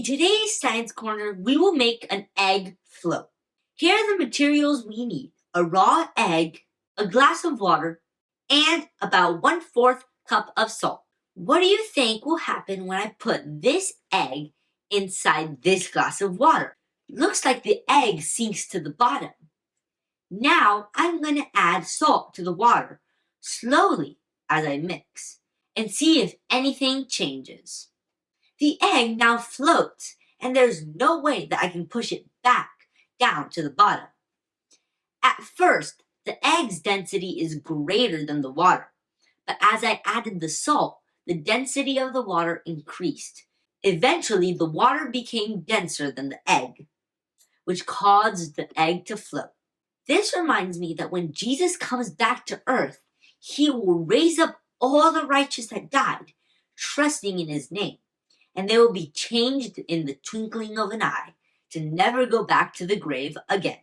today's Science Corner, we will make an egg float. Here are the materials we need: a raw egg, a glass of water, and about 1/4 cup of salt. What do you think will happen when I put this egg inside this glass of water? Looks like the egg sinks to the bottom. Now I'm going to add salt to the water slowly as I mix and see if anything changes. The egg now floats, and there's no way that I can push it back down to the bottom. At first, the egg's density is greater than the water, but as I added the salt, the density of the water increased. Eventually, the water became denser than the egg, which caused the egg to float. This reminds me that when Jesus comes back to earth, he will raise up all the righteous that died, trusting in his name, and they will be changed in the twinkling of an eye to never go back to the grave again.